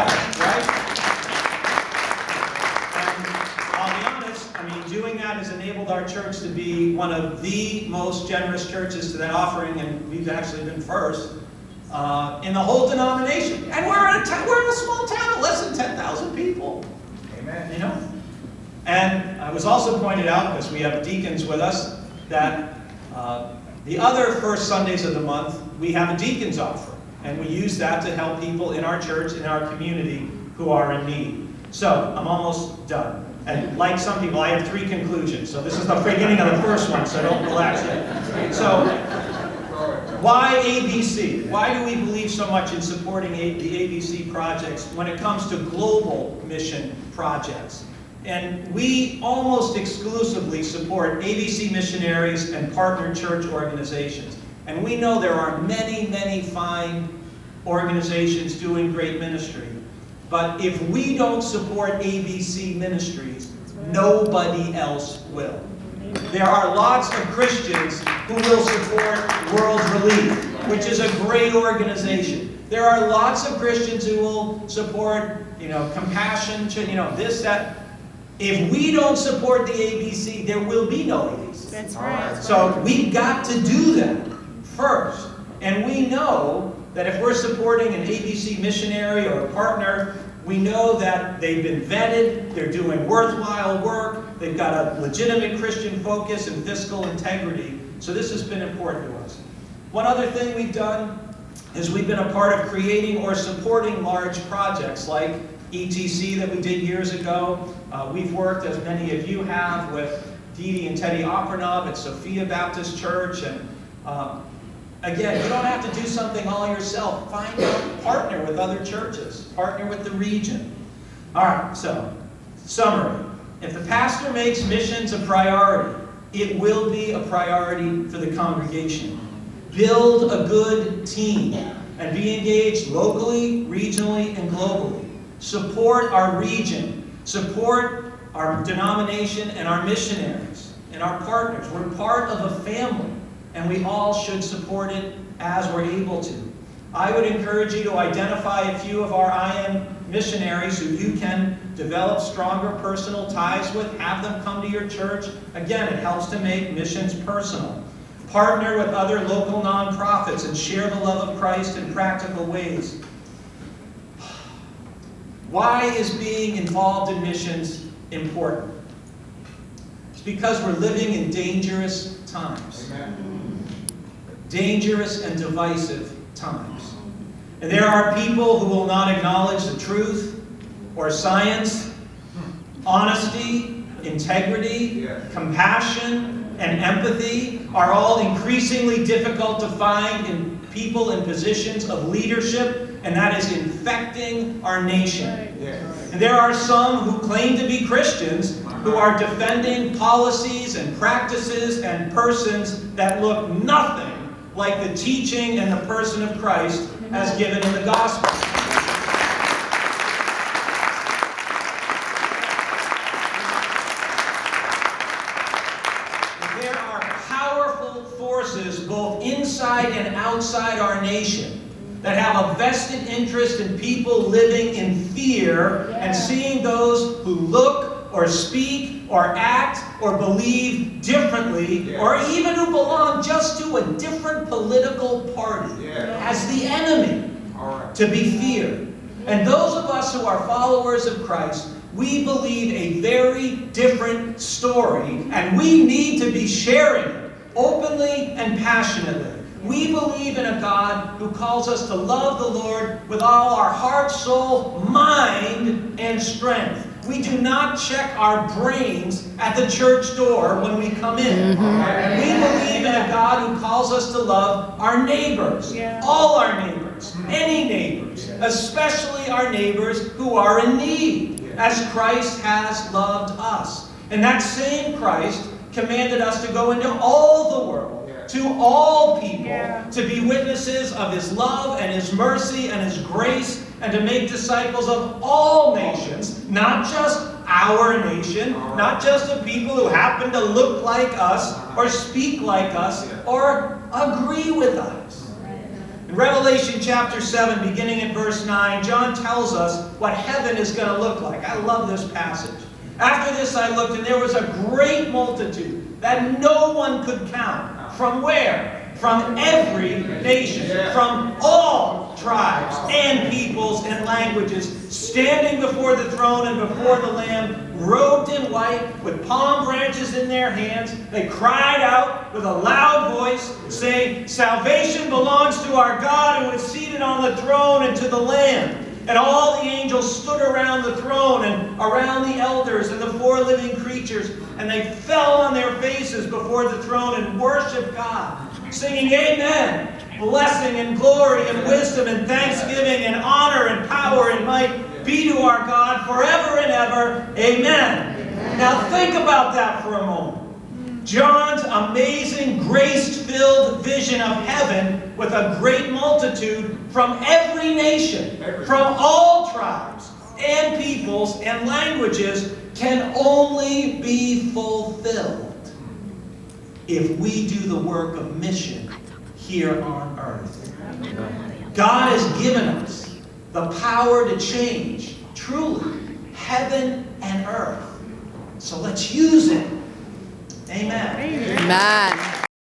Christ, right? I'll be honest, doing that has enabled our church to be one of the most generous churches to that offering, and we've actually been first in the whole denomination. And we're in a small town of less than 10,000 people. Amen. You know? And I was also pointed out, because we have deacons with us, that the other first Sundays of the month, we have a deacon's offering. And we use that to help people in our church, in our community, who are in need. So, I'm almost done. And like some people, I have 3 conclusions. So this is the beginning of the first one, so don't relax yet. So, why ABC? Why do we believe so much in supporting the ABC projects when it comes to global mission projects? And we almost exclusively support ABC missionaries and partner church organizations. And we know there are many, many fine organizations doing great ministry. But if we don't support ABC ministries, nobody else will. There are lots of Christians who will support World Relief, which is a great organization. There are lots of Christians who will support, Compassion, this, that. If we don't support the ABC, there will be no ABC. That's right. So we've got to do that first. And we know that if we're supporting an ABC missionary or a partner, we know that they've been vetted, they're doing worthwhile work, they've got a legitimate Christian focus and fiscal integrity. So this has been important to us. One other thing we've done is we've been a part of creating or supporting large projects like ETC that we did years ago. We've worked, as many of you have, with Dee Dee and Teddy Opernov at Sophia Baptist Church. And again, you don't have to do something all yourself. Find out, partner with other churches. Partner with the region. All right, so, summary. If the pastor makes missions a priority, it will be a priority for the congregation. Build a good team and be engaged locally, regionally, and globally. Support our region. Support our denomination and our missionaries and our partners. We're part of a family, and we all should support it as we're able to. I would encourage you to identify a few of our IM missionaries who you can develop stronger personal ties with. Have them come to your church. Again, it helps to make missions personal. Partner with other local nonprofits and share the love of Christ in practical ways. Why is being involved in missions important? It's because we're living in dangerous times. Amen. Dangerous and divisive times. And there are people who will not acknowledge the truth or science, honesty, integrity, compassion, and empathy are all increasingly difficult to find in people in positions of leadership, and that is infecting our nation. And there are some who claim to be Christians who are defending policies and practices and persons that look nothing like the teaching and the person of Christ as given in the gospel. There are powerful forces both inside and outside our nation that have a vested interest in people living in fear and seeing those who look or speak or act or believe differently, or even who belong just to a different political party as the enemy to be feared. And those of us who are followers of Christ, we believe a very different story, and we need to be sharing it openly and passionately. We believe in a God who calls us to love the Lord with all our heart, soul, mind, and strength. We do not check our brains at the church door when we come in. And we believe in a God who calls us to love our neighbors, all our neighbors, any neighbors, especially our neighbors who are in need, as Christ has loved us. And that same Christ commanded us to go into all the world, to all people, to be witnesses of His love and His mercy and His grace, and to make disciples of all nations, not just our nation, not just of people who happen to look like us, or speak like us, or agree with us. In Revelation chapter 7, beginning in verse 9, John tells us what heaven is going to look like. I love this passage. After this I looked, and there was a great multitude that no one could count. From where? From every nation, from all tribes and peoples and languages, standing before the throne and before the Lamb, robed in white, with palm branches in their hands. They cried out with a loud voice, saying, "Salvation belongs to our God who is seated on the throne and to the Lamb." And all the angels stood around the throne and around the elders and the four living creatures, and they fell on their faces before the throne and worshiped God, singing, "Amen, blessing and glory and wisdom and thanksgiving and honor and power and might be to our God forever and ever. Amen." Now think about that for a moment. John's amazing grace-filled vision of heaven with a great multitude from every nation, from all tribes and peoples and languages can only be fulfilled if we do the work of mission here on earth. God has given us the power to change, truly, heaven and earth. So let's use it. Amen. Amen.